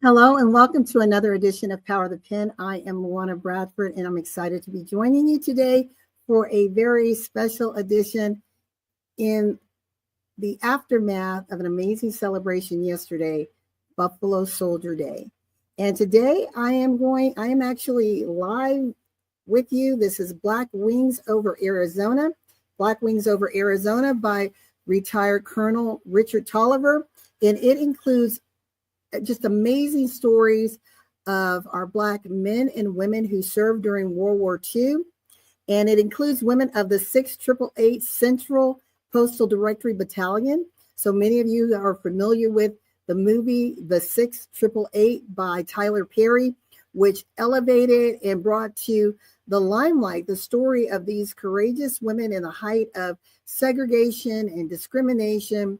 Hello and welcome to another edition of Power of the Pen. I am LaWanna Bradford and I'm excited to be joining you today for a very special edition in the aftermath of an amazing celebration yesterday, Buffalo Soldier Day. And today I am actually live with you. This is Black Wings Over Arizona. Black Wings Over Arizona by retired Colonel Richard Toliver. And it includes just amazing stories of our Black men and women who served during World War II. And it includes women of the 6888 Central Postal Directory Battalion. So many of you are familiar with the movie The 6888 by Tyler Perry, which elevated and brought to the limelight the story of these courageous women in the height of segregation and discrimination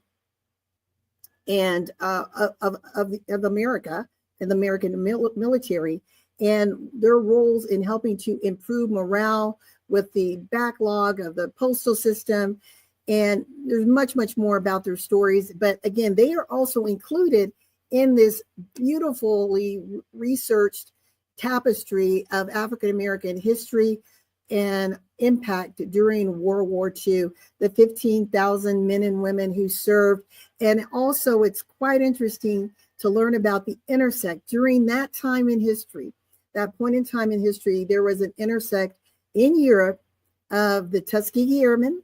and of America and the American military, and their roles in helping to improve morale with the backlog of the postal system. And there's much, much more about their stories. But again, they are also included in this beautifully researched tapestry of African American history and impact during World War II, the 15,000 men and women who served. And also it's quite interesting to learn about the intersect during that time in history. That point in time in history, there was an intersect in Europe of the Tuskegee Airmen,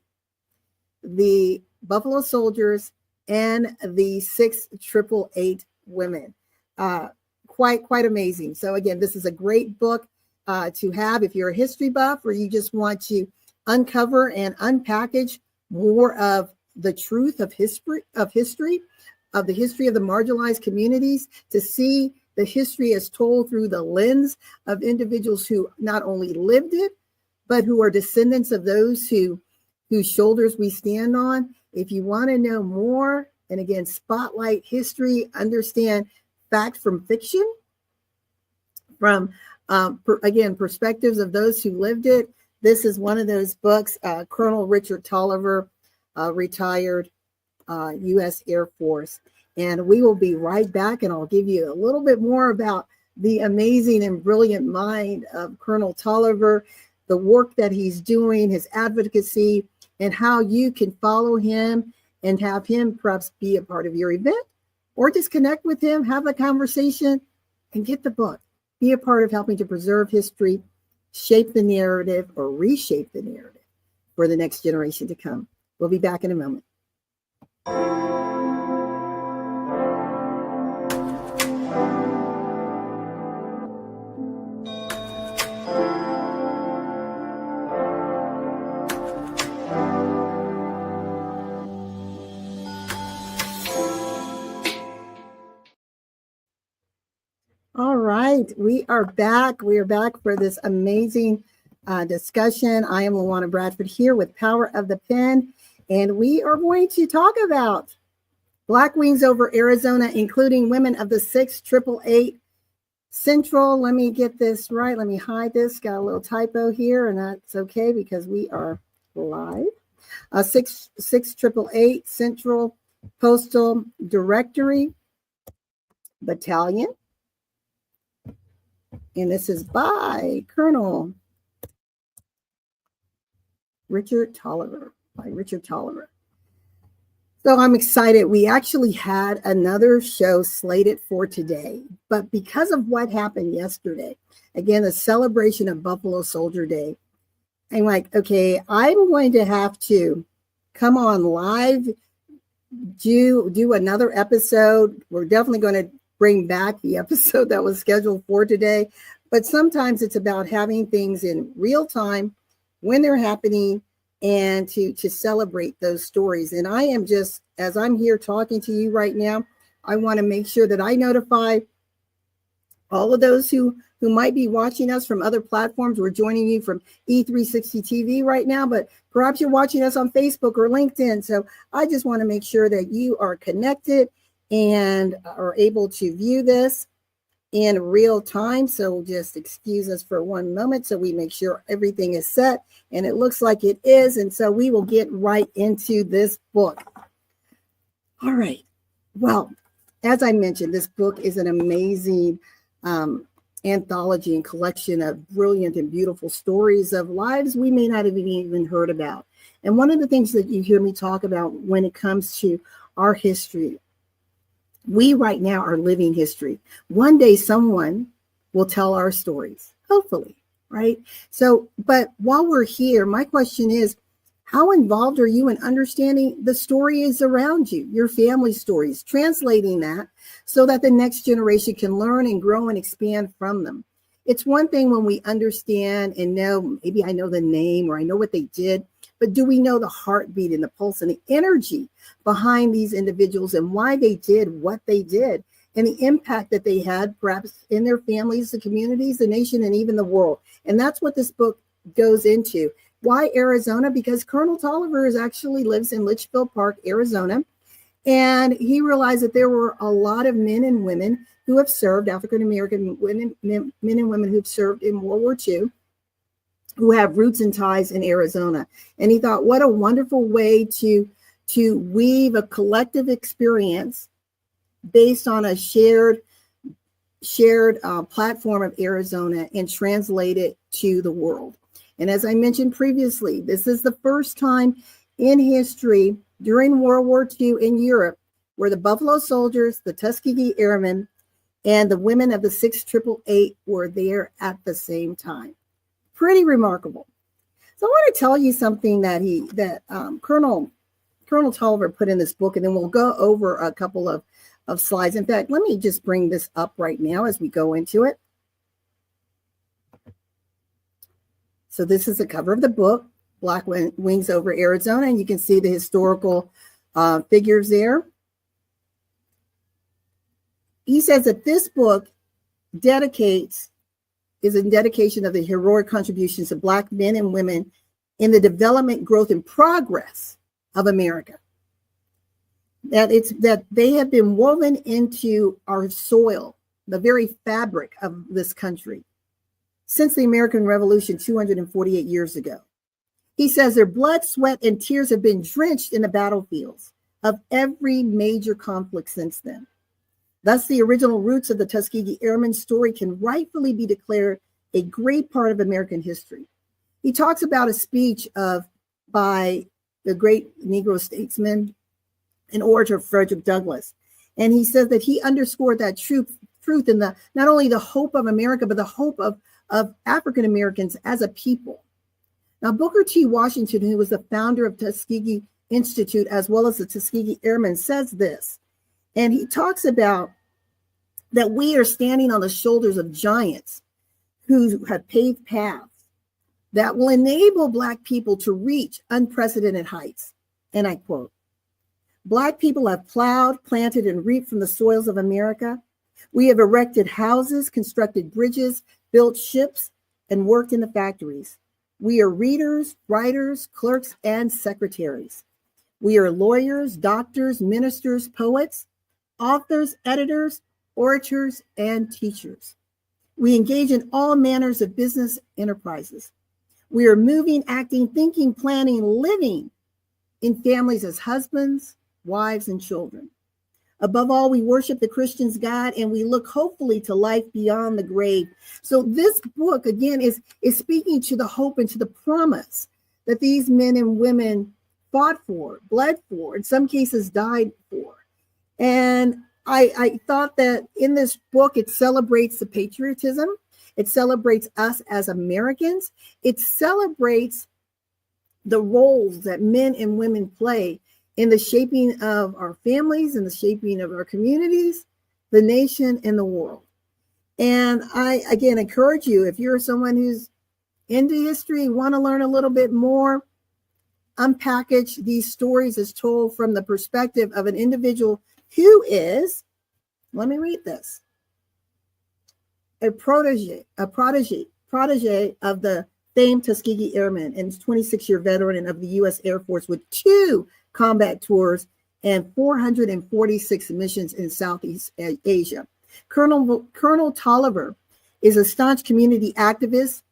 the Buffalo Soldiers, and the 6888 women. Quite amazing. So again, this is a great book to have if you're a history buff or you just want to uncover and unpackage more of the truth of history of the history of the marginalized communities, to see the history as told through the lens of individuals who not only lived it, but who are descendants of those whose shoulders we stand on. If you want to know more, and again, spotlight history, understand fact from fiction, from again, perspectives of those who lived it. This is one of those books. Colonel Richard Toliver, retired U.S. Air Force. And we will be right back, and I'll give you a little bit more about the amazing and brilliant mind of Colonel Toliver, the work that he's doing, his advocacy, and how you can follow him and have him perhaps be a part of your event, or just connect with him, have a conversation, and get the book. Be a part of helping to preserve history, shape the narrative, or reshape the narrative for the next generation to come. We'll be back in a moment. All right, we are back. We are back for this amazing discussion. I am LaWanna Bradford here with Power of the Pen, and we are going to talk about Black Wings Over Arizona, including women of the 6888 Central. Let me get this right. Let me hide this. Got a little typo here, and that's okay because we are live. 6888 Central Postal Directory Battalion. And this is by Colonel Richard Toliver, So I'm excited. We actually had another show slated for today, but because of what happened yesterday, again, the celebration of Buffalo Soldier Day, I'm like, okay, I'm going to have to come on live, do another episode. We're definitely going to bring back the episode that was scheduled for today. But sometimes it's about having things in real time when they're happening and to celebrate those stories. And I am just, as I'm here talking to you right now, I want to make sure that I notify all of those who might be watching us from other platforms. We're joining you from E360 TV right now, but perhaps you're watching us on Facebook or LinkedIn. So I just want to make sure that you are connected and are able to view this in real time. So just excuse us for one moment so we make sure everything is set, and it looks like it is. And so we will get right into this book. All right. Well, as I mentioned, this book is an amazing anthology and collection of brilliant and beautiful stories of lives we may not have even heard about. And one of the things that you hear me talk about when it comes to our history, we right now are living history. One day someone will tell our stories, hopefully, right? So, but while we're here, my question is, how involved are you in understanding the stories around you, your family stories, translating that so that the next generation can learn and grow and expand from them? It's one thing when we understand and know, maybe I know the name or I know what they did, but do we know the heartbeat and the pulse and the energy behind these individuals and why they did what they did and the impact that they had perhaps in their families, the communities, the nation, and even the world? And that's what this book goes into. Why Arizona? Because Colonel Toliver actually lives in Litchfield Park, Arizona. And he realized that there were a lot of men and women who have served, African-American men and women who've served in World War II, who have roots and ties in Arizona. And he thought, what a wonderful way to weave a collective experience based on a shared platform of Arizona and translate it to the world. And as I mentioned previously, this is the first time in history during World War II in Europe where the Buffalo Soldiers, the Tuskegee Airmen, and the women of the 688 were there at the same time. Pretty remarkable. So I want to tell you something that Colonel Toliver put in this book, and then we'll go over a couple of slides. In fact, let me just bring this up right now as we go into it. So this is the cover of the book, Black Wings Over Arizona, and you can see the historical figures there. He says that this book is in dedication of the heroic contributions of Black men and women in the development, growth, and progress of America. That they have been woven into our soil, the very fabric of this country, since the American Revolution 248 years ago. He says their blood, sweat, and tears have been drenched in the battlefields of every major conflict since then. Thus, the original roots of the Tuskegee Airmen story can rightfully be declared a great part of American history. He talks about a speech by the great Negro statesman and orator Frederick Douglass. And he says that he underscored that truth in the not only the hope of America, but the hope of African Americans as a people. Now, Booker T. Washington, who was the founder of Tuskegee Institute, as well as the Tuskegee Airmen, says this. And he talks about that we are standing on the shoulders of giants who have paved paths that will enable Black people to reach unprecedented heights. And I quote, Black people have plowed, planted, and reaped from the soils of America. We have erected houses, constructed bridges, built ships, and worked in the factories. We are readers, writers, clerks, and secretaries. We are lawyers, doctors, ministers, poets, authors, editors, orators, and teachers. We engage in all manners of business enterprises. We are moving, acting, thinking, planning, living in families as husbands, wives, and children. Above all, we worship the Christian's God, and we look hopefully to life beyond the grave. So this book, again, is speaking to the hope and to the promise that these men and women fought for, bled for, in some cases died for. And I thought that in this book, it celebrates the patriotism. It celebrates us as Americans. It celebrates the roles that men and women play in the shaping of our families, in the shaping of our communities, the nation, and the world. And I, again, encourage you, if you're someone who's into history, want to learn a little bit more, unpackage these stories as told from the perspective of an individual who is, let me read this, a protege of the famed Tuskegee Airmen and 26-year veteran of the U.S. Air Force with 2 combat tours and 446 missions in Southeast Asia. Colonel Toliver is a staunch community activist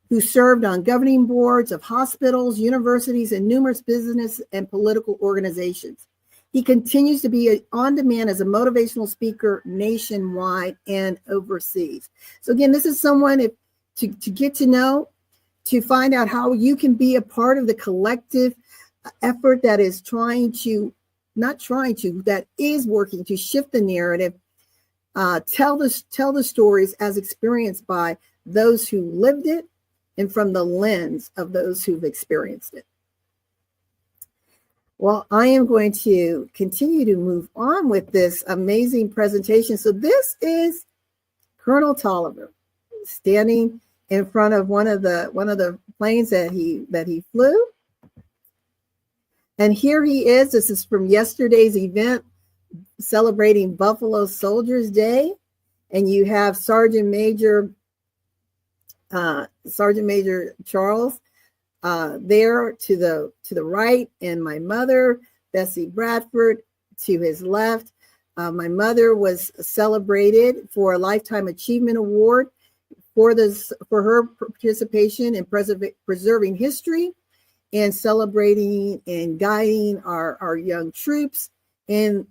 who served on governing boards of hospitals, universities, and numerous business and political organizations. He continues to be on demand as a motivational speaker nationwide and overseas. So again, this is someone to get to know, to find out how you can be a part of the collective effort that is that is working to shift the narrative, tell the stories as experienced by those who lived it and from the lens of those who've experienced it. Well, I am going to continue to move on with this amazing presentation. So this is Colonel Toliver standing in front of one of the planes that he flew. And here he is. This is from yesterday's event celebrating Buffalo Soldiers Day. And you have Sergeant Major Charles there to the right, and my mother, Bessie Bradford, to his left. My mother was celebrated for a Lifetime Achievement Award for her participation in preserving history and celebrating and guiding our young troops in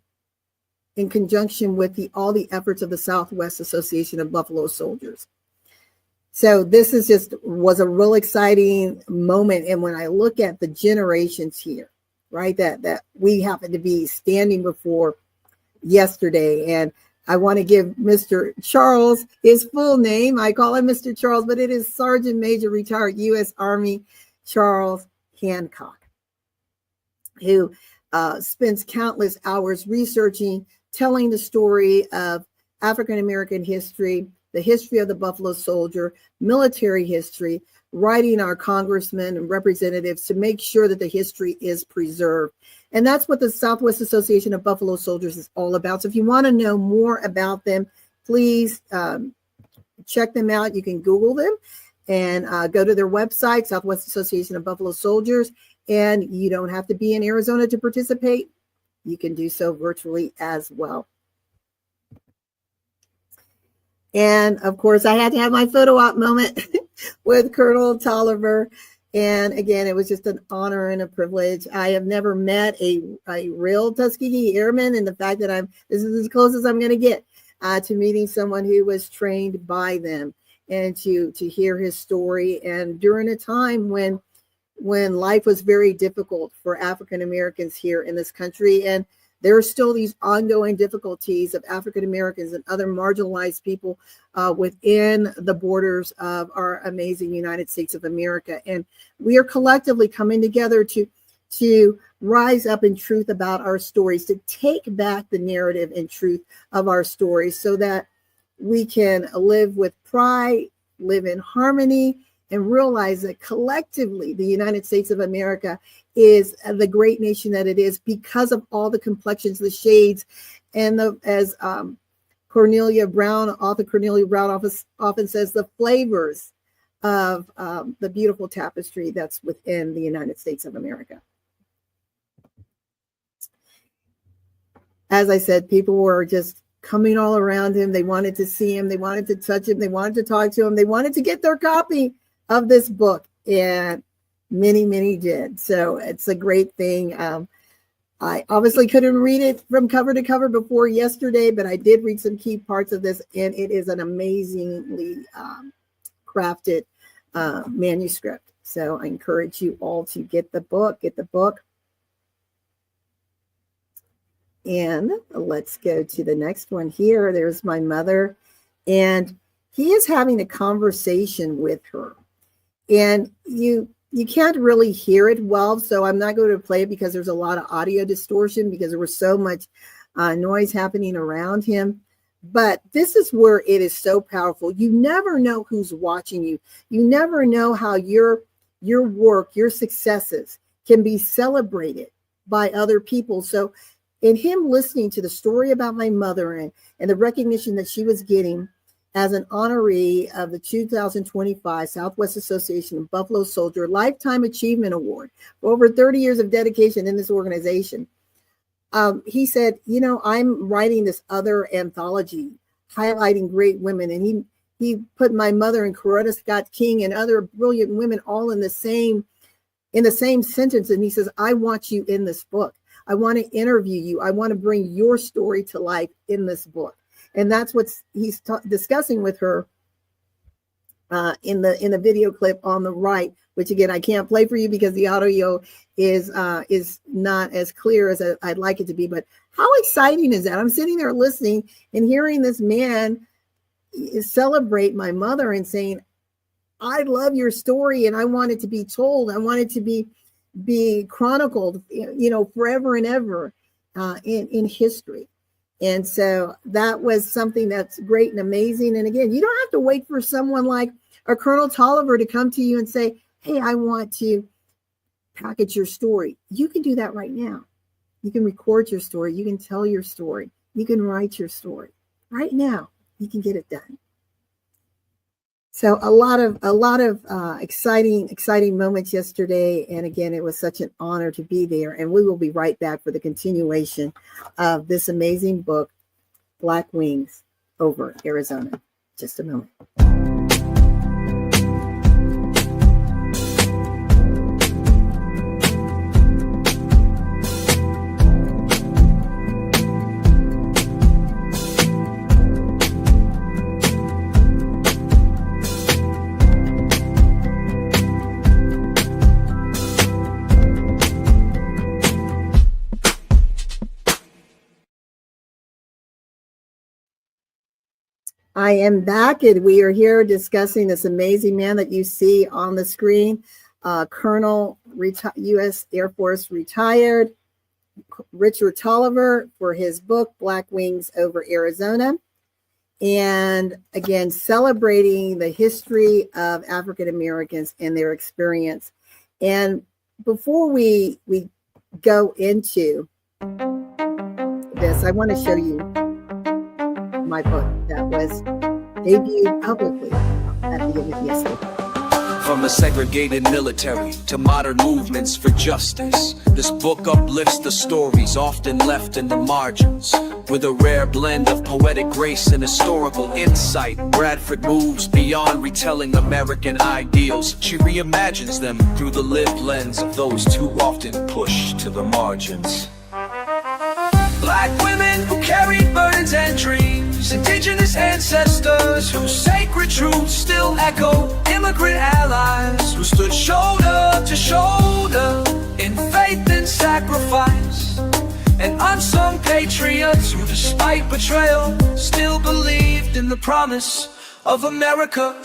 conjunction with all the efforts of the Southwest Association of Buffalo Soldiers. So this was a real exciting moment. And when I look at the generations here, right, that we happen to be standing before yesterday, and I want to give Mr. Charles his full name. I call him Mr. Charles, but it is Sergeant Major Retired U.S. Army Charles Hancock, who spends countless hours researching, telling the story of African-American history, the history of the Buffalo Soldier, military history, writing our congressmen and representatives to make sure that the history is preserved. And that's what the Southwest Association of Buffalo Soldiers is all about. So if you want to know more about them, please check them out. You can Google them and go to their website, Southwest Association of Buffalo Soldiers. And you don't have to be in Arizona to participate. You can do so virtually as well. And of course, I had to have my photo op moment with Colonel Toliver. And again, it was just an honor and a privilege. I have never met a real Tuskegee Airman, and the fact that this is as close as I'm going to get to meeting someone who was trained by them, and to hear his story. And during a time when life was very difficult for African Americans here in this country, and there are still these ongoing difficulties of African Americans and other marginalized people within the borders of our amazing United States of America. And we are collectively coming together to rise up in truth about our stories, to take back the narrative and truth of our stories so that we can live with pride, live in harmony, and realize that collectively the United States of America is the great nation that it is because of all the complexions, the shades, and as author Cornelia Brown often says, the flavors of the beautiful tapestry that's within the United States of America. As I said, people were just coming all around him. They wanted to see him. They wanted to touch him. They wanted to talk to him. They wanted to get their copy of this book, and many did. So it's a great thing. I obviously couldn't read it from cover to cover before yesterday, but I did read some key parts of this, and it is an amazingly crafted manuscript. So I encourage you all to get the book. And let's go to the next one here. There's my mother, and he is having a conversation with her. And you can't really hear it well, so I'm not going to play it because there's a lot of audio distortion because there was so much noise happening around him. But this is where it is so powerful. You never know who's watching you. You never know how your work, your successes can be celebrated by other people. So in him listening to the story about my mother and the recognition that she was getting as an honoree of the 2025 Southwest Association of Buffalo Soldier Lifetime Achievement Award for over 30 years of dedication in this organization. He said, I'm writing this other anthology highlighting great women. And he put my mother and Coretta Scott King and other brilliant women all in the same sentence. And he says, I want you in this book. I want to interview you. I want to bring your story to life in this book. And that's what he's discussing with her in the video clip on the right, which again, I can't play for you because the audio is not as clear as I'd like it to be. But how exciting is that? I'm sitting there listening and hearing this man celebrate my mother and saying, I love your story and I want it to be told. I want it to be chronicled, forever and ever in history. And so that was something that's great and amazing. And again, you don't have to wait for someone like a Colonel Toliver to come to you and say, hey, I want to package your story. You can do that right now. You can record your story. You can tell your story. You can write your story right now. You can get it done. So a lot of exciting moments yesterday. And again, it was such an honor to be there. And we will be right back for the continuation of this amazing book, Black Wings over Arizona. Just a moment. I am back, and we are here discussing this amazing man that you see on the screen, Colonel U.S. Air Force retired Richard Toliver, for his book, Black Wings over Arizona. And again, celebrating the history of African Americans and their experience. And before we go into this, I want to show you my book that was debuted publicly at the end of yesterday. From the segregated military to modern movements for justice, this book uplifts the stories often left in the margins. With a rare blend of poetic grace and historical insight, Bradford moves beyond retelling American ideals. She reimagines them through the lived lens of those too often pushed to the margins. Black women who carried burdens and dreams, indigenous ancestors whose sacred truths still echo, immigrant allies who stood shoulder to shoulder in faith and sacrifice, and unsung patriots who, despite betrayal, still believed in the promise of America.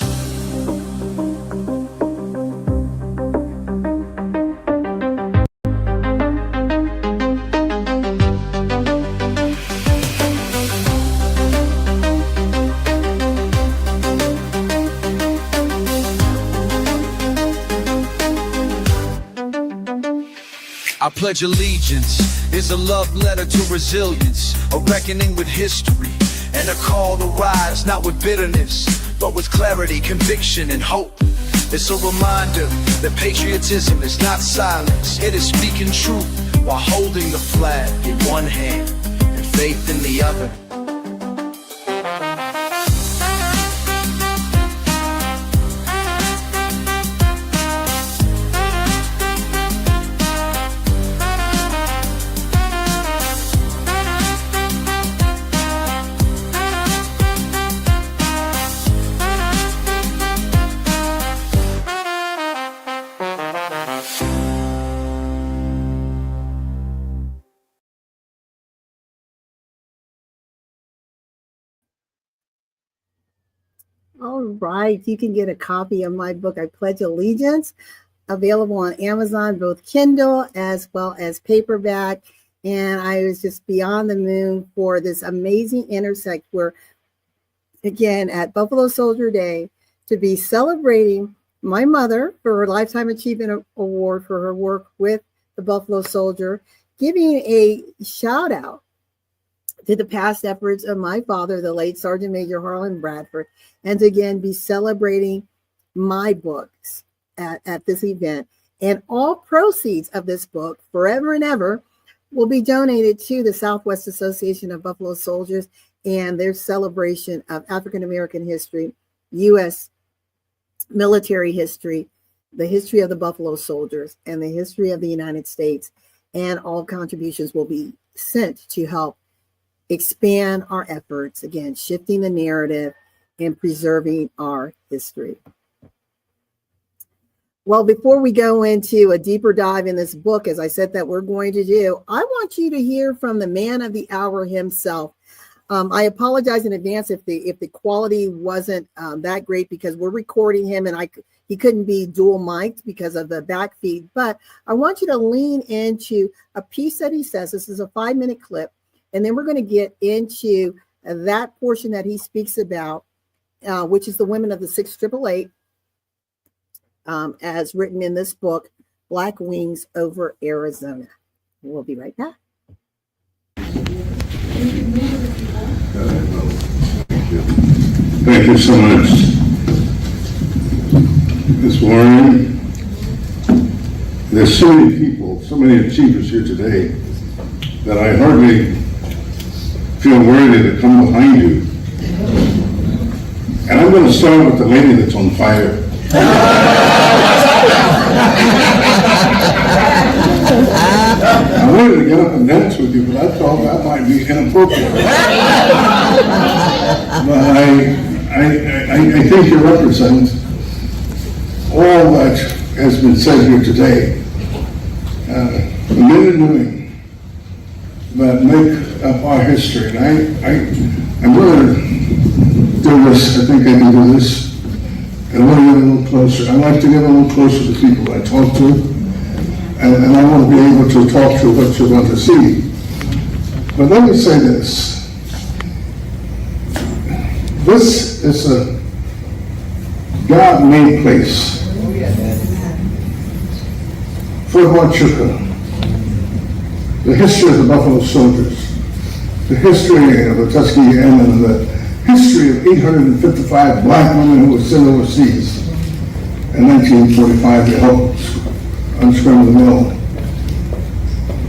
Our Pledge Allegiance is a love letter to resilience, a reckoning with history, and a call to rise, not with bitterness, but with clarity, conviction, and hope. It's a reminder that patriotism is not silence, it is speaking truth while holding the flag in one hand and faith in the other. All right, you can get a copy of my book, I Pledge Allegiance, available on Amazon, both Kindle as well as paperback. And I was just beyond the moon for this amazing intersect where, again, at Buffalo Soldier Day, to be celebrating my mother for her Lifetime Achievement Award for her work with the Buffalo Soldier, giving a shout out to the past efforts of my father, the late Sergeant Major Harlan Bradford, and to again be celebrating my books at this event. And all proceeds of this book, forever and ever, will be donated to the Southwest Association of Buffalo Soldiers and their celebration of African American history, U.S. military history, the history of the Buffalo Soldiers, and the history of the United States. and all contributions will be sent to help expand our efforts, again, shifting the narrative and preserving our history. Well, before we go into a deeper dive in this book, as I said that we're going to do, I want you to hear from the man of the hour himself. I apologize in advance if the quality wasn't that great, because we're recording him and he couldn't be dual mic'd because of the back feed. But I want you to lean into a piece that he says. This is a 5-minute clip, and then we're going to get into that portion that he speaks about, which is the women of the 688, as written in this book, Black Wings Over Arizona. We'll be right back. Thank you so much, Ms. Warren. There's so many people, so many achievers here today that I hardly feel worthy to come behind you. And I'm going to start with the lady that's on fire. I wanted to get up and dance with you, but I thought that might be inappropriate. But I think you represent all that has been said here today. The men and women that make up our history. And I'm going to do this. I think I can do this. And I want to get a little closer. I like to get a little closer to people I talk to. And I want to be able to talk to what you want to see. But let me say this. This is a God-made place. Fort Huachuca, the history of the Buffalo Soldiers, the history of the Tuskegee Airmen, and the history of 855 black women who were sent overseas in 1945 to help unscramble the mill.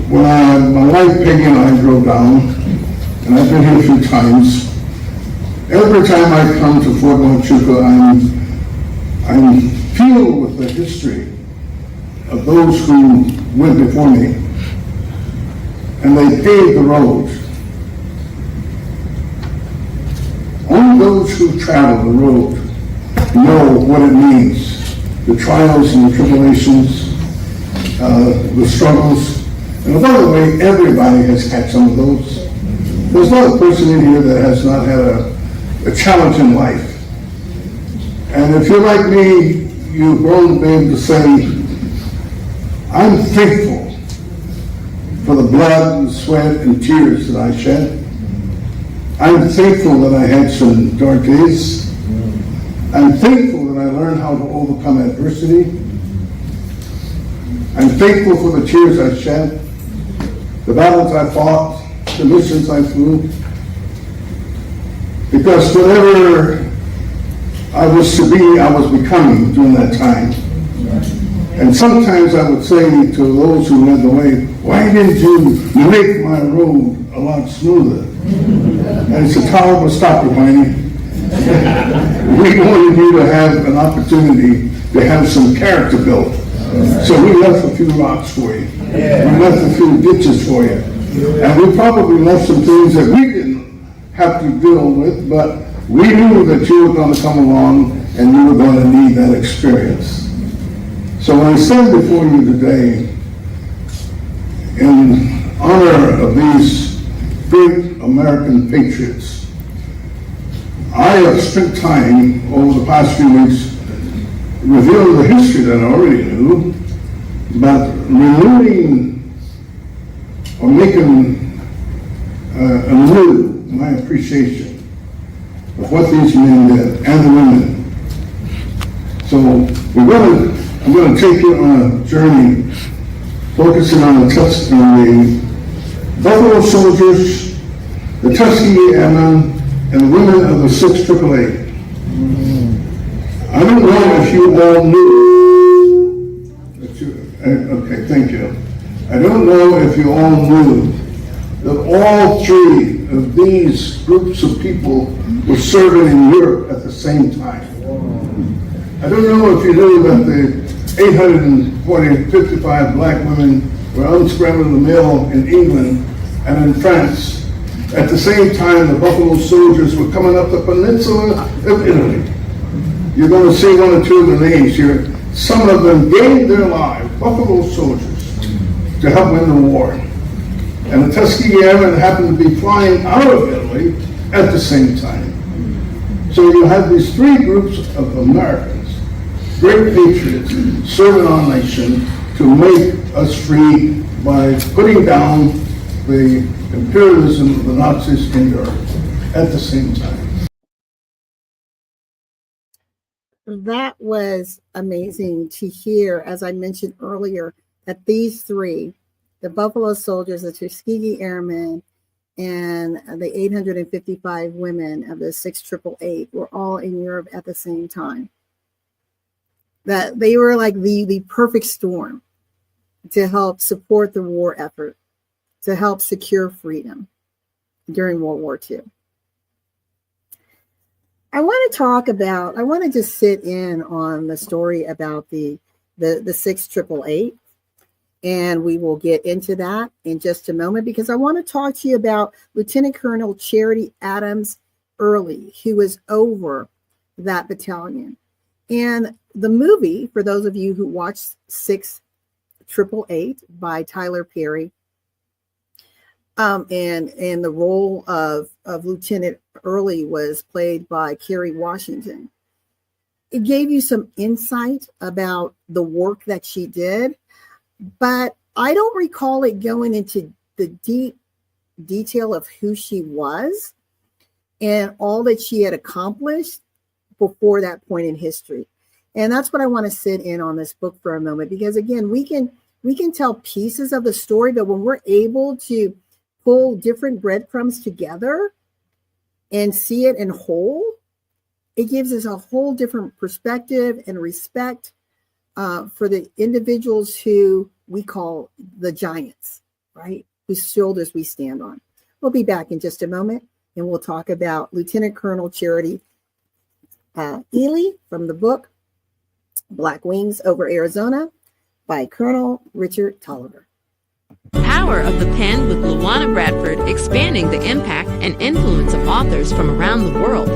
When my wife Peggy and I drove down, and I've been here a few times, every time I come to Fort Huachuca, I'm filled with the history of those who went before me, and they paved the road. Only those who travel the road know what it means, the trials and the tribulations, the struggles. And by the way, everybody has had some of those. There's not a person in here that has not had a challenge in life. And if you're like me, you've grown to be able to say, I'm thankful for the blood and sweat and tears that I shed. I'm thankful that I had some dark days. I'm thankful that I learned how to overcome adversity. I'm thankful for the tears I shed, the battles I fought, the missions I flew. Because whatever I was to be, I was becoming during that time. And sometimes I would say to those who led the way, why didn't you make my road a lot smoother? And it's a tolerable stop whining. We wanted you to have an opportunity to have some character built. So we left a few rocks for you. We left a few ditches for you. And we probably left some things that we didn't have to deal with, but we knew that you were going to come along and you were going to need that experience. So when I stand before you today, in honor of these great American patriots, I have spent time over the past few weeks revealing the history that I already knew, but renewing or making anew my appreciation of what these men did and the women. So I'm going to take you on a journey focusing on the Buffalo Soldiers, the Tuskegee Airmen, and the women of the 688. I don't know if you all knew that okay, thank you. I don't know if you all knew that all three of these groups of people were serving in Europe at the same time. I don't know if you knew that the 855 black women were unscrambling the mail in England and in France. At the same time, the Buffalo Soldiers were coming up the peninsula of Italy. You're going to see one or two of the names here. Some of them gave their lives, Buffalo Soldiers, to help win the war. And the Tuskegee Airmen happened to be flying out of Italy at the same time. So you have these three groups of Americans, great patriots, serving our nation to make us free by putting down the imperialism of the Nazis in Europe at the same time. That was amazing to hear, as I mentioned earlier, that these three, the Buffalo Soldiers, the Tuskegee Airmen, and the 855 women of the 6888 were all in Europe at the same time. That they were like the perfect storm to help support the war effort, to help secure freedom during World War II. I want to just sit in on the story about the 6888, and we will get into that in just a moment, because I want to talk to you about Lieutenant Colonel Charity Adams Earley, who was over that battalion. And the movie, for those of you who watched 6888 by Tyler Perry, and the role of Lieutenant Earley was played by Kerry Washington. It gave you some insight about the work that she did, but I don't recall it going into the deep detail of who she was and all that she had accomplished before that point in history. And that's what I want to sit in on this book for a moment, because again, we can tell pieces of the story, but when we're able to pull different breadcrumbs together and see it in whole, it gives us a whole different perspective and respect for the individuals who we call the giants, right? Whose shoulders we stand on. We'll be back in just a moment, and we'll talk about Lieutenant Colonel Charity Earley from the book Black Wings Over Arizona by Colonel Richard Toliver. Power of the Pen with LaWanna Bradford, expanding the impact and influence of authors from around the world.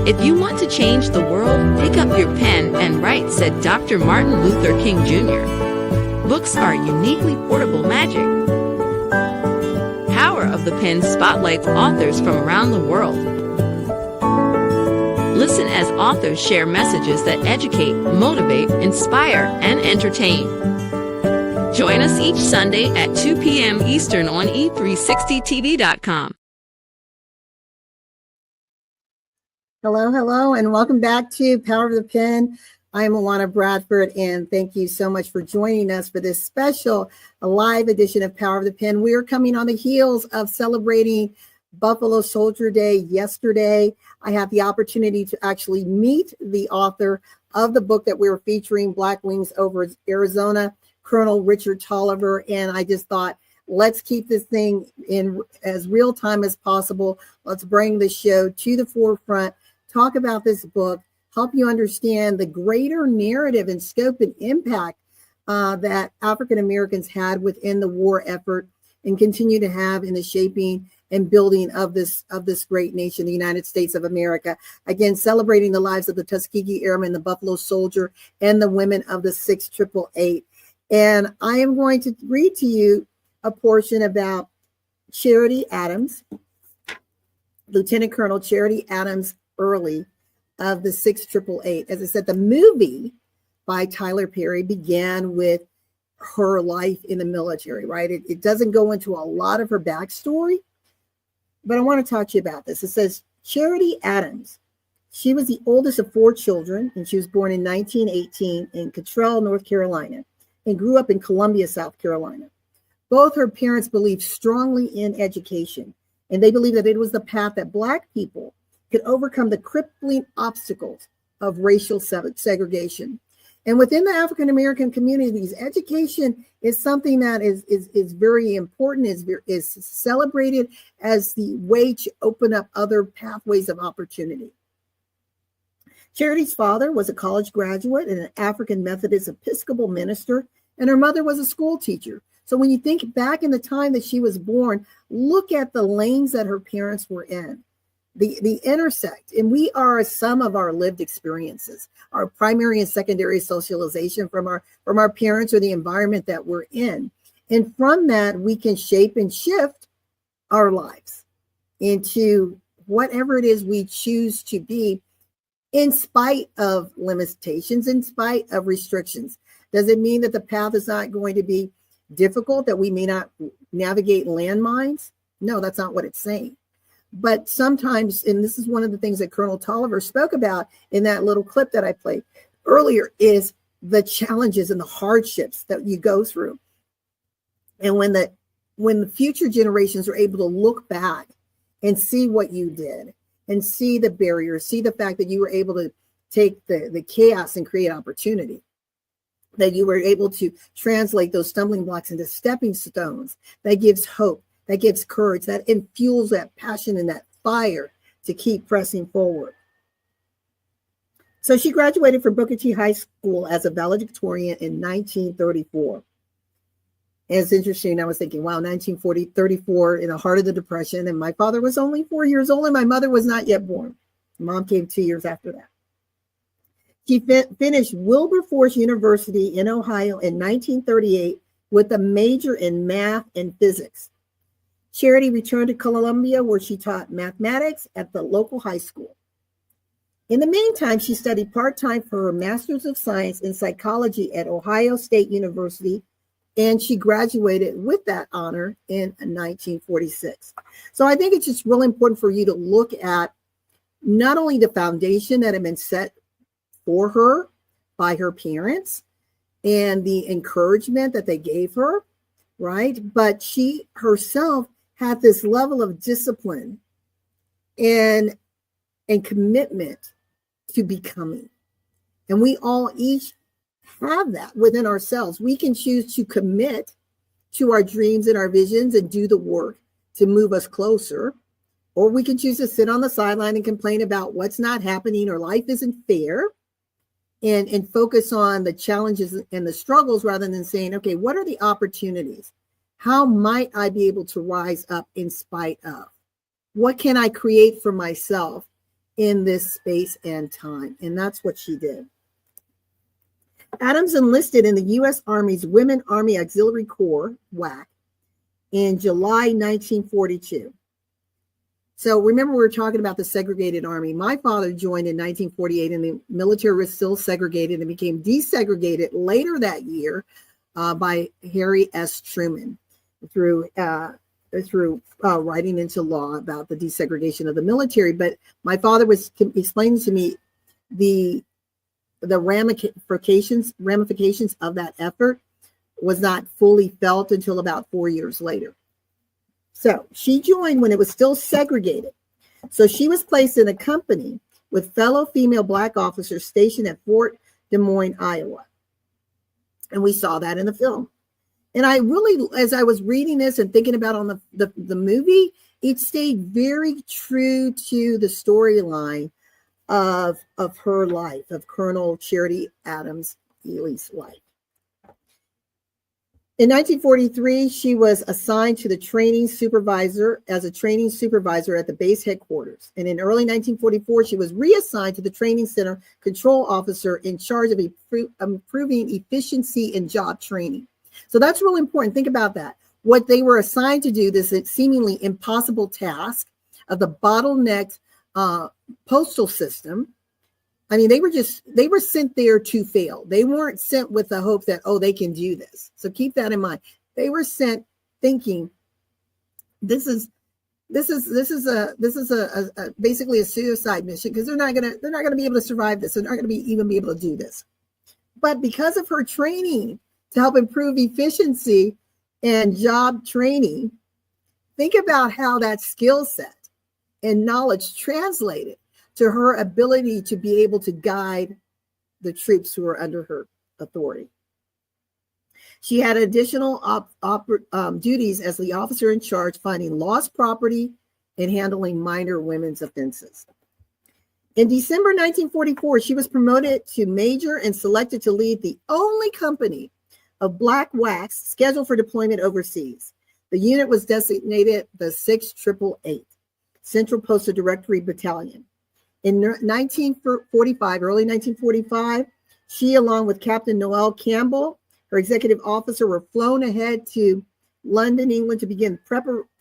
If you want to change the world, pick up your pen and write, said Dr. Martin Luther King Jr. Books are uniquely portable magic. Power of the Pen spotlights authors from around the world. Listen as authors share messages that educate, motivate, inspire, and entertain. Join us each Sunday at 2 p.m. Eastern on e360tv.com. Hello, and welcome back to Power of the Pen. I'm LaWanna Bradford, and thank you so much for joining us for this special live edition of Power of the Pen. We are coming on the heels of celebrating Buffalo Soldier Day yesterday. I had the opportunity to actually meet the author of the book that we were featuring, Black Wings Over Arizona, Colonel Richard Toliver, and I just thought, let's keep this thing in as real time as possible. Let's bring the show to the forefront, talk about this book, help you understand the greater narrative and scope and impact that African Americans had within the war effort and continue to have in the shaping and building of this great nation, the United States of America. Again, celebrating the lives of the Tuskegee Airmen, the Buffalo Soldier, and the women of the 6888. And I am going to read to you a portion about Charity Adams, Lieutenant Colonel Charity Adams Earley of the 6888. As I said, the movie by Tyler Perry began with her life in the military, right? It doesn't go into a lot of her backstory, but I want to talk to you about this. It says, Charity Adams, she was the oldest of 4 children, and she was born in 1918 in Cottrell, North Carolina, and grew up in Columbia, South Carolina. Both her parents believed strongly in education, and they believed that it was the path that Black people could overcome the crippling obstacles of racial segregation. And within the African American communities, education is something that is very important, is celebrated as the way to open up other pathways of opportunity. Charity's father was a college graduate and an African Methodist Episcopal minister and her mother was a school teacher. So when you think back in the time that she was born, look at the lanes that her parents were in, the intersect. And we are a sum of our lived experiences, our primary and secondary socialization from our parents or the environment that we're in. And from that, we can shape and shift our lives into whatever it is we choose to be, in spite of limitations, in spite of restrictions. Does it mean that the path is not going to be difficult, that we may not navigate landmines? No, that's not what it's saying. But sometimes, and this is one of the things that Colonel Toliver spoke about in that little clip that I played earlier, is the challenges and the hardships that you go through. And when the future generations are able to look back and see what you did, and see the barriers, see the fact that you were able to take the chaos and create opportunity, that you were able to translate those stumbling blocks into stepping stones, that gives hope, that gives courage, that infuels that passion and that fire to keep pressing forward. So she graduated from Booker T High School as a valedictorian in 1934. And it's interesting, I was thinking, wow, 1934, in the heart of the Depression, and my father was only 4 years old and my mother was not yet born. Mom came 2 years after that. She finished Wilberforce University in Ohio in 1938 with a major in math and physics. Charity returned to Columbia, where she taught mathematics at the local high school. In the meantime, she studied part-time for her Master's of Science in Psychology at Ohio State University, and she graduated with that honor in 1946. So I think it's just really important for you to look at not only the foundation that had been set for her by her parents and the encouragement that they gave her, right? But she herself had this level of discipline and commitment to becoming. And we all each have that within ourselves. We can choose to commit to our dreams and our visions and do the work to move us closer, or we can choose to sit on the sideline and complain about what's not happening or life isn't fair, and focus on the challenges and the struggles rather than saying, okay, what are the opportunities? How might I be able to rise up in spite of? What can I create for myself in this space and time? And that's what she did. Adams enlisted in the U.S. Army's Women Army Auxiliary Corps, WAC, in July 1942. So remember, we were talking about the segregated army. My father joined in 1948, and the military was still segregated and became desegregated later that year by Harry S. Truman through writing into law about the desegregation of the military. But my father was explaining to me the ramifications of that effort was not fully felt until about 4 years later. So she joined when it was still segregated. So she was placed in a company with fellow female Black officers stationed at Fort Des Moines, Iowa. And we saw that in the film. And I really, as I was reading this and thinking about on the movie, it stayed very true to the storyline of her life, of Colonel Charity Adams Earley's life. In 1943, she was assigned to the training supervisor as a training supervisor at the base headquarters. And in early 1944, she was reassigned to the training center control officer in charge of improving efficiency in job training. So that's really important. Think about that. What they were assigned to do, this seemingly impossible task of the bottlenecked postal system. I mean, they were sent there to fail. They weren't sent with the hope that, oh, they can do this. So keep that in mind. They were sent thinking this is basically a suicide mission, because they're not gonna be able to survive this. They're not gonna even be able to do this. But because of her training to help improve efficiency and job training, think about how that skill set and knowledge translated to her ability to be able to guide the troops who are under her authority. She had additional duties as the officer in charge, finding lost property and handling minor women's offenses. In December 1944, she was promoted to major and selected to lead the only company of black wax scheduled for deployment overseas. The unit was designated the 6888 Central Postal Directory Battalion. In 1945, early 1945, she, along with Captain Noel Campbell, her executive officer, were flown ahead to London, England, to begin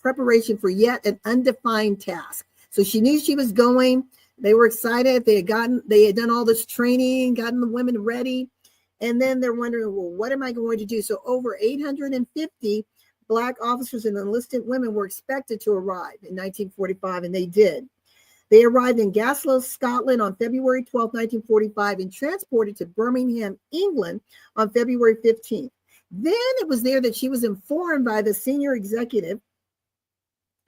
preparation for yet an undefined task. So she knew she was going. They were excited. They had done all this training, gotten the women ready. And then they're wondering, well, what am I going to do? So over 850 Black officers and enlisted women were expected to arrive in 1945, and they did. They arrived in Glasgow, Scotland on February 12, 1945, and transported to Birmingham, England on February 15th. Then it was there that she was informed by the senior executive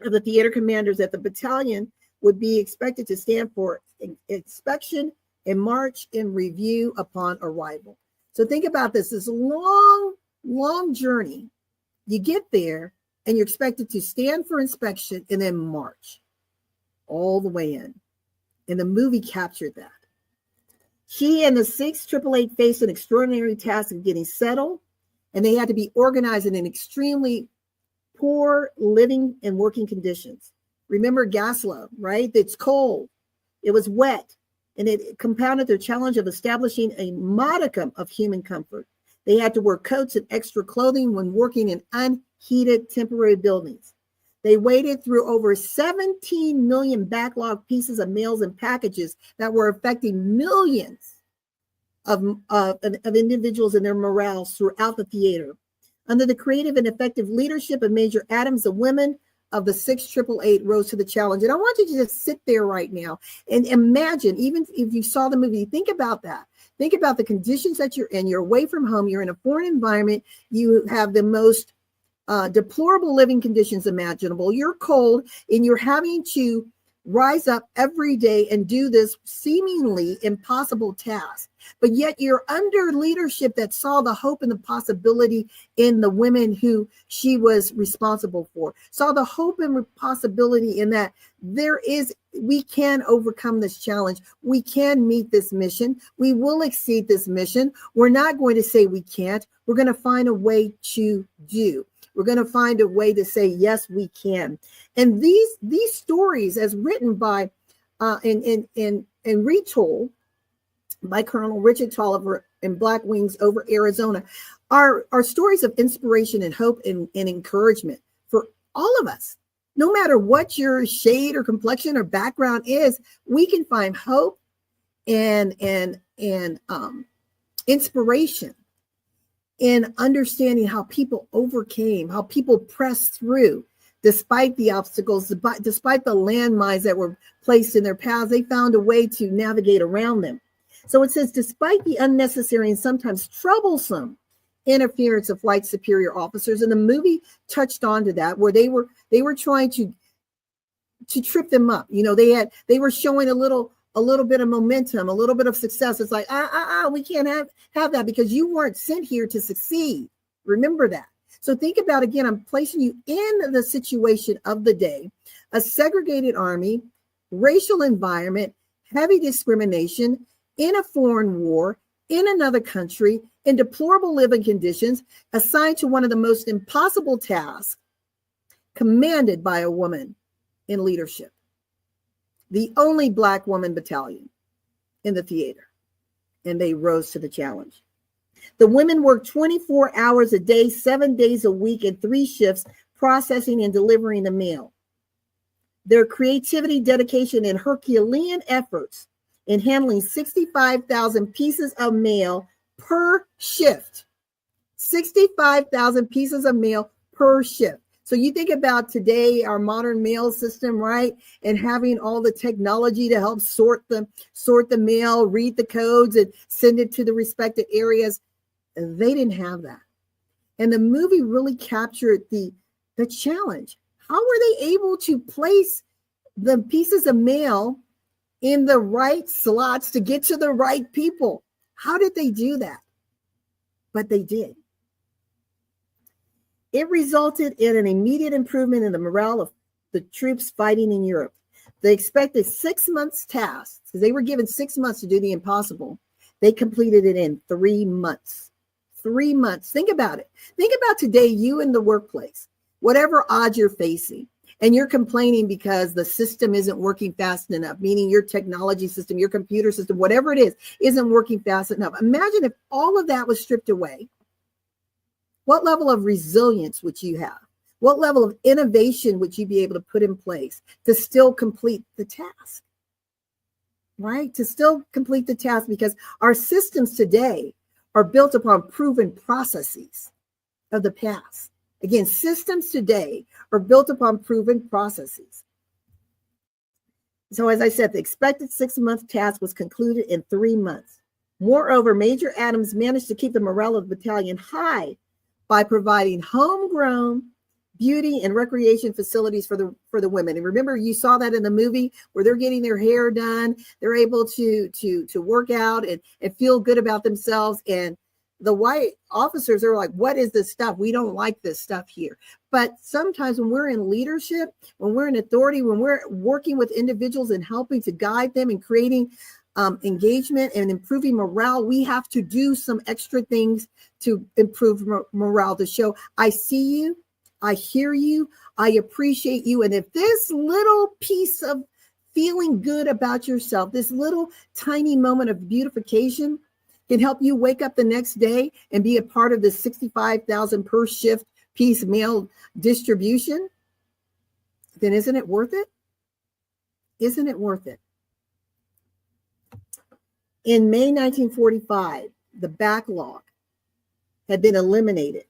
of the theater commanders that the battalion would be expected to stand for inspection and march and review upon arrival. So think about this long, long journey. You get there and you're expected to stand for inspection and then march all the way in. And the movie captured that. She and the 6888 faced an extraordinary task of getting settled, and they had to be organized in an extremely poor living and working conditions. Remember Glasgow, right? It's cold. It was wet, and it compounded their challenge of establishing a modicum of human comfort. They had to wear coats and extra clothing when working in unheated temporary buildings. They waded through over 17 million backlog pieces of mails and packages that were affecting millions of individuals and their morale throughout the theater. Under the creative and effective leadership of Major Adams, the women of the 6888 rose to the challenge. And I want you to just sit there right now and imagine, even if you saw the movie, think about that. Think about the conditions that you're in. You're away from home. You're in a foreign environment. You have the most deplorable living conditions imaginable. You're cold, and you're having to rise up every day and do this seemingly impossible task. But yet you're under leadership that saw the hope and the possibility in the women who she was responsible for, saw the hope and possibility in that we can overcome this challenge. We can meet this mission. We will exceed this mission. We're not going to say we can't. We're going to find a way to do. We're going to find a way to say, yes, we can. And these stories, as written by and retold by Colonel Richard Toliver in Black Wings over Arizona, are stories of inspiration and hope and encouragement for all of us. No matter what your shade or complexion or background is, we can find hope and inspiration in understanding how people overcame, how people pressed through despite the obstacles, despite the landmines that were placed in their paths. They found a way to navigate around them. So it says, despite the unnecessary and sometimes troublesome interference of white superior officers, and the movie touched on to that, where they were trying to trip them up. You know, they were showing a little bit of momentum, a little bit of success. It's like, we can't have that because you weren't sent here to succeed. Remember that. So think about, again, I'm placing you in the situation of the day, a segregated army, racial environment, heavy discrimination, in a foreign war, in another country, in deplorable living conditions, assigned to one of the most impossible tasks, commanded by a woman in leadership. The only Black woman battalion in the theater, and they rose to the challenge. The women worked 24 hours a day, 7 days a week, and 3 shifts, processing and delivering the mail. Their creativity, dedication, and Herculean efforts in handling 65,000 pieces of mail per shift. 65,000 pieces of mail per shift. So you think about today, our modern mail system, right? And having all the technology to help sort the mail, read the codes, and send it to the respective areas. They didn't have that. And the movie really captured the challenge. How were they able to place the pieces of mail in the right slots to get to the right people? How did they do that? But they did. It resulted in an immediate improvement in the morale of the troops fighting in Europe. They expected 6 months task, because they were given 6 months to do the impossible. They completed it in 3 months. 3 months. Think about it. Think about today, you in the workplace, whatever odds you're facing, and you're complaining because the system isn't working fast enough, meaning your technology system, your computer system, whatever it is, isn't working fast enough. Imagine if all of that was stripped away. What level of resilience would you have? What level of innovation would you be able to put in place to still complete the task? Right? To still complete the task, because our systems today are built upon proven processes of the past. Again, systems today are built upon proven processes. So as I said, the expected 6-month task was concluded in 3 months. Moreover, Major Adams managed to keep the morale of the battalion high by providing homegrown beauty and recreation facilities for the women. And remember, you saw that in the movie where they're getting their hair done. They're able to work out and feel good about themselves. And the white officers are like, what is this stuff? We don't like this stuff here. But sometimes when we're in leadership, when we're in authority, when we're working with individuals and helping to guide them and creating engagement and improving morale, we have to do some extra things to improve morale, to show I see you, I hear you, I appreciate you. And if this little piece of feeling good about yourself, this little tiny moment of beautification can help you wake up the next day and be a part of the 65,000 per shift piecemeal distribution, then isn't it worth it? Isn't it worth it? In May 1945, the backlog had been eliminated.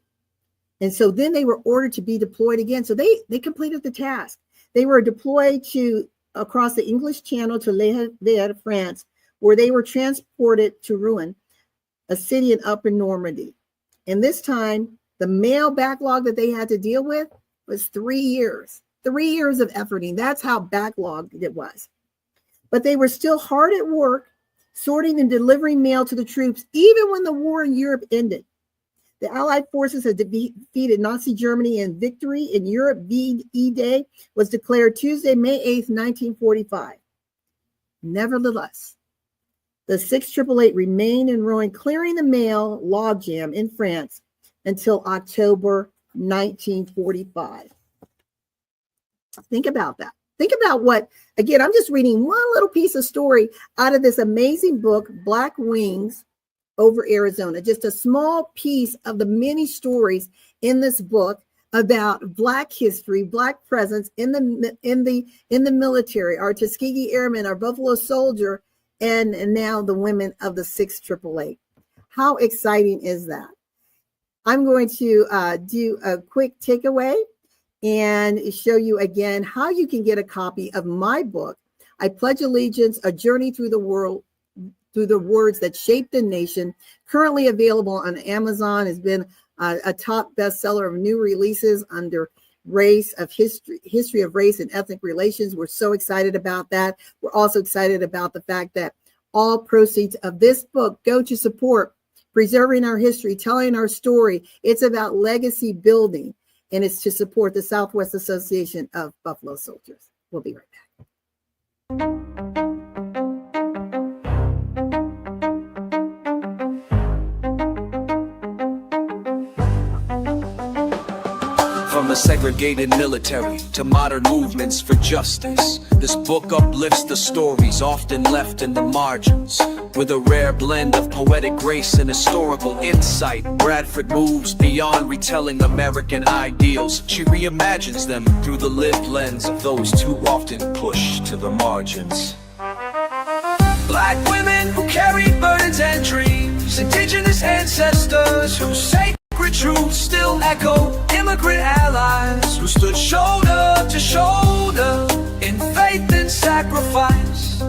And so then they were ordered to be deployed again. So they completed the task. They were deployed across the English Channel to Le Havre, France, where they were transported to Rouen, a city in Upper Normandy. And this time, the male backlog that they had to deal with was 3 years. 3 years of efforting. That's how backlogged it was. But they were still hard at work, sorting and delivering mail to the troops, even when the war in Europe ended. The Allied forces had defeated Nazi Germany, and victory in Europe V-Day was declared Tuesday, May 8th, 1945. Nevertheless, the 688 remained in Rouen, clearing the mail logjam in France until October 1945. Think about that. Think about what, again, I'm just reading one little piece of story out of this amazing book, Black Wings Over Arizona. Just a small piece of the many stories in this book about Black history, Black presence in the military, our Tuskegee Airmen, our Buffalo Soldier, and now the women of the 6888. How exciting is that? I'm going to do a quick takeaway and show you again how you can get a copy of my book, I Pledge Allegiance, A Journey Through the World, through the Words That Shaped the Nation. Currently available on Amazon, has been a top bestseller of new releases under history of race and ethnic relations. We're so excited about that. We're also excited about the fact that all proceeds of this book go to support preserving our history, telling our story. It's about legacy building, and it's to support the Southwest Association of Buffalo Soldiers. We'll be right back. From the segregated military to modern movements for justice, this book uplifts the stories often left in the margins. With a rare blend of poetic grace and historical insight, Bradford moves beyond retelling American ideals. She reimagines them through the lived lens of those too often pushed to the margins. Black women who carried burdens and dreams, indigenous ancestors whose sacred truths still echo, immigrant allies who stood shoulder to shoulder in faith and sacrifice,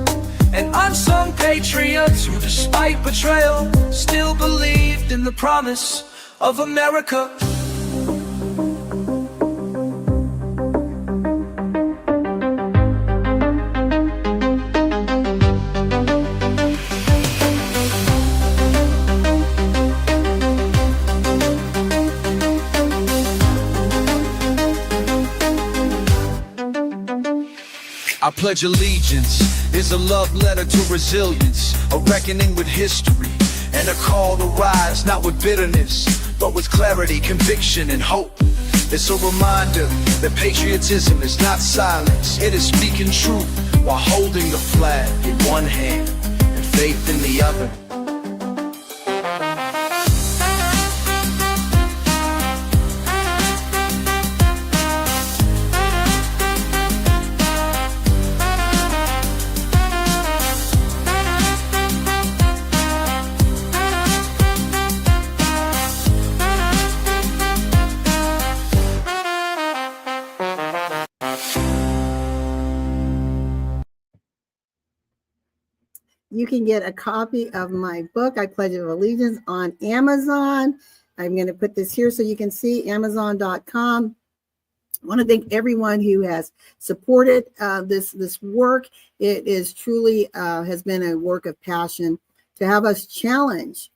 and unsung patriots who, despite betrayal, still believed in the promise of America. I Pledge Allegiance is a love letter to resilience, a reckoning with history, and a call to rise, not with bitterness, but with clarity, conviction, and hope. It's a reminder that patriotism is not silence, it is speaking truth while holding the flag in one hand and faith in the other. You can get a copy of my book, I Pledge of Allegiance, on Amazon. I'm going to put this here so you can see, amazon.com. I want to thank everyone who has supported this work. It is truly has been a work of passion to have us challenge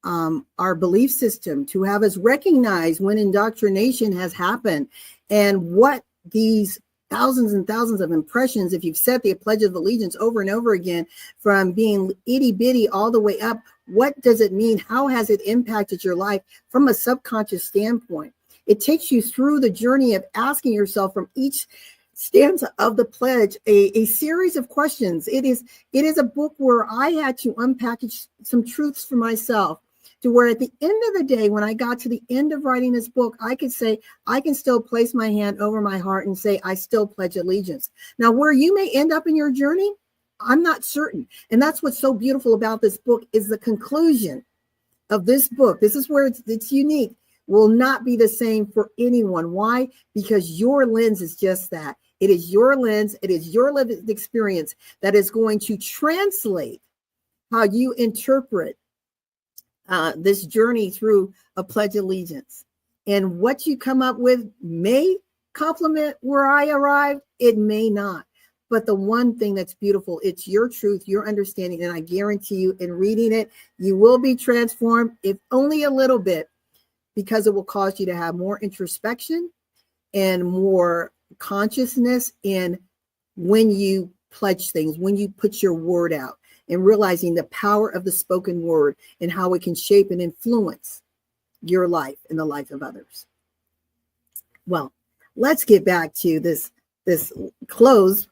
our belief system, to have us recognize when indoctrination has happened and what these thousands and thousands of impressions, if you've said the Pledge of Allegiance over and over again, from being itty bitty all the way up, what does it mean? How has it impacted your life from a subconscious standpoint? It takes you through the journey of asking yourself from each stanza of the pledge a series of questions. It is a book where I had to unpackage some truths for myself, to where at the end of the day, when I got to the end of writing this book, I could say, I can still place my hand over my heart and say, I still pledge allegiance. Now, where you may end up in your journey, I'm not certain. And that's what's so beautiful about this book, is the conclusion of this book. This is where it's unique, will not be the same for anyone. Why? Because your lens is just that. It is your lens. It is your lived experience that is going to translate how you interpret this journey through a Pledge of Allegiance. And what you come up with may complement where I arrived. It may not. But the one thing that's beautiful, it's your truth, your understanding. And I guarantee you, in reading it, you will be transformed, if only a little bit, because it will cause you to have more introspection and more consciousness in when you pledge things, when you put your word out, and realizing the power of the spoken word and how it can shape and influence your life and the life of others. Well, let's get back to this close,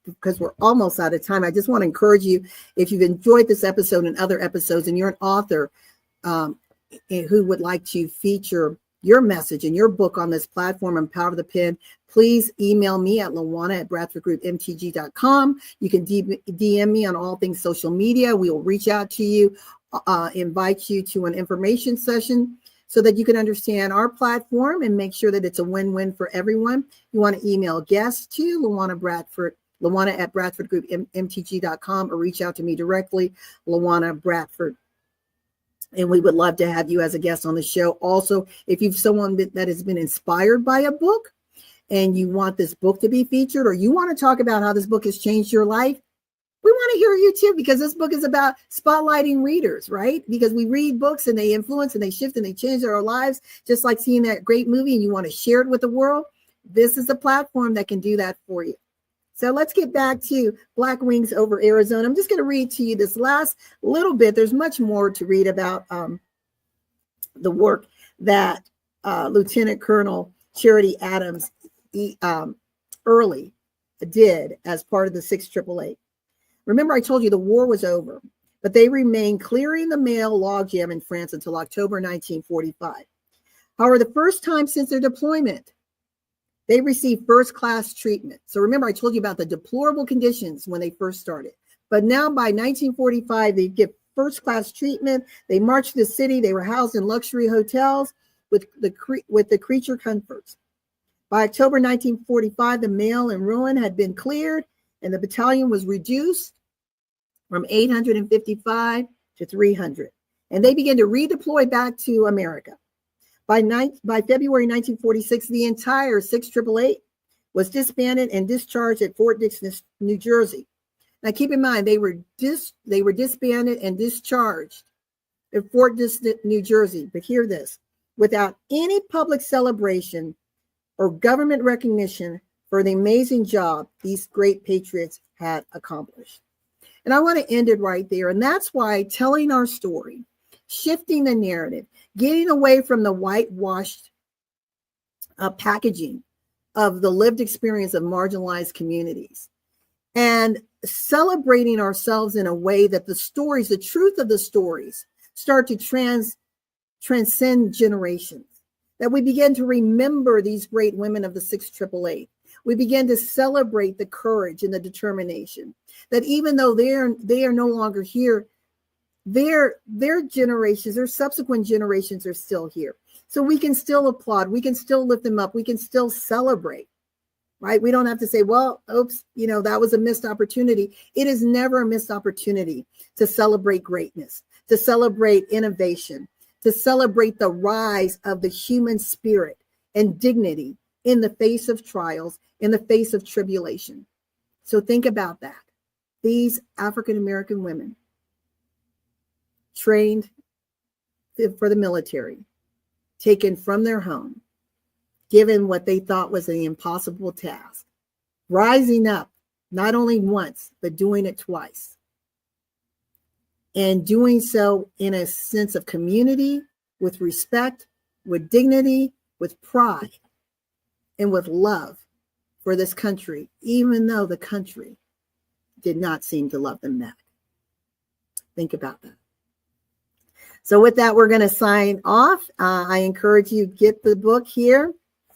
because we're almost out of time. I just want to encourage you, if you've enjoyed this episode and other episodes, and you're an author who would like to feature your message and your book on this platform, Empower of the Pen, please email me at LaWanna@BradfordGroupMTG.com. You can DM me on all things social media. We will reach out to you, invite you to an information session so that you can understand our platform and make sure that it's a win-win for everyone. You want to email guests to LaWanna@BradfordGroupMTG.com, or reach out to me directly, LaWanna Bradford. And we would love to have you as a guest on the show. Also, if you've someone that has been inspired by a book and you want this book to be featured, or you want to talk about how this book has changed your life, we want to hear you too, because this book is about spotlighting readers, right? Because we read books and they influence and they shift and they change our lives, just like seeing that great movie and you want to share it with the world. This is the platform that can do that for you. So let's get back to Black Wings over Arizona. I'm just going to read to you this last little bit. There's much more to read about the work that Lieutenant Colonel Charity Adams Earley did as part of the 688. Remember, I told you the war was over, but they remained clearing the mail logjam in France until October 1945. However, the first time since their deployment, they received first-class treatment. So remember, I told you about the deplorable conditions when they first started. But now by 1945, they get first-class treatment. They marched the city. They were housed in luxury hotels with the creature comforts. By October 1945, the mail in ruin had been cleared, and the battalion was reduced from 855 to 300. And they began to redeploy back to America. By February 1946, the entire 688 was disbanded and discharged at Fort Dix, New Jersey. Now, keep in mind, they were disbanded and discharged at Fort Dix, New Jersey. But hear this: without any public celebration or government recognition for the amazing job these great patriots had accomplished. And I want to end it right there. And that's why telling our story, shifting the narrative, getting away from the whitewashed packaging of the lived experience of marginalized communities, and celebrating ourselves in a way that the stories, the truth of the stories, start to transcend generations, that we begin to remember these great women of the 688. We begin to celebrate the courage and the determination, that even though they are no longer here, their generations, their subsequent generations are still here. So we can still applaud, we can still lift them up, we can still celebrate, right? We don't have to say, well, oops, that was a missed opportunity. It is never a missed opportunity to celebrate greatness, to celebrate innovation, to celebrate the rise of the human spirit and dignity in the face of trials, in the face of tribulation. So think about that. These African-American women trained for the military, taken from their home, given what they thought was an impossible task, rising up not only once, but doing it twice. And doing so in a sense of community, with respect, with dignity, with pride, and with love for this country, even though the country did not seem to love them back. Think about that. So with that, we're going to sign off. I encourage you to get the book here.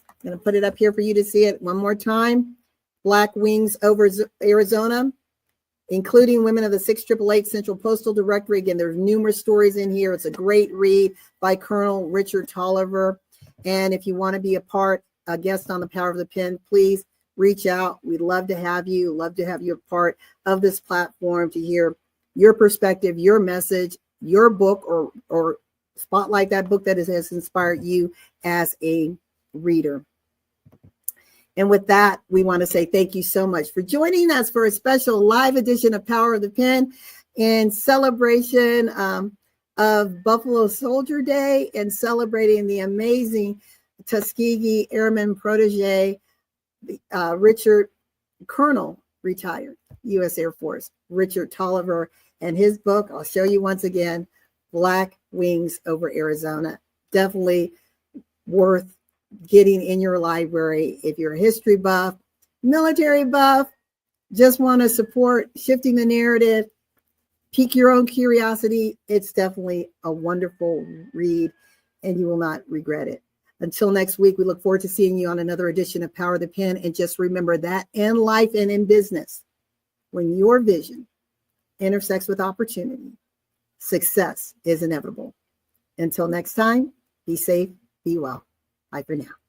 I'm going to put it up here for you to see it one more time. Black Wings Over Arizona, including women of the 688 Central Postal Directory. Again, there's numerous stories in here. It's a great read by Colonel Richard Toliver. And if you want to be a guest on the Power of the Pen, please reach out. We'd love to have you. Love to have you a part of this platform to hear your perspective, your message, your book, or spotlight that book that has inspired you as a reader. And with that, we want to say thank you so much for joining us for a special live edition of Power of the Pen in celebration of Buffalo Soldier Day and celebrating the amazing Tuskegee Airmen protégé, Colonel retired U.S. Air Force, Richard Toliver, and his book, I'll show you once again, Black Wings Over Arizona. Definitely worth getting in your library. If you're a history buff, military buff, just want to support shifting the narrative, pique your own curiosity, it's definitely a wonderful read and you will not regret it. Until next week, we look forward to seeing you on another edition of Power of the Pen. And just remember that in life and in business, when your vision intersects with opportunity, success is inevitable. Until next time, be safe, be well. Bye for now.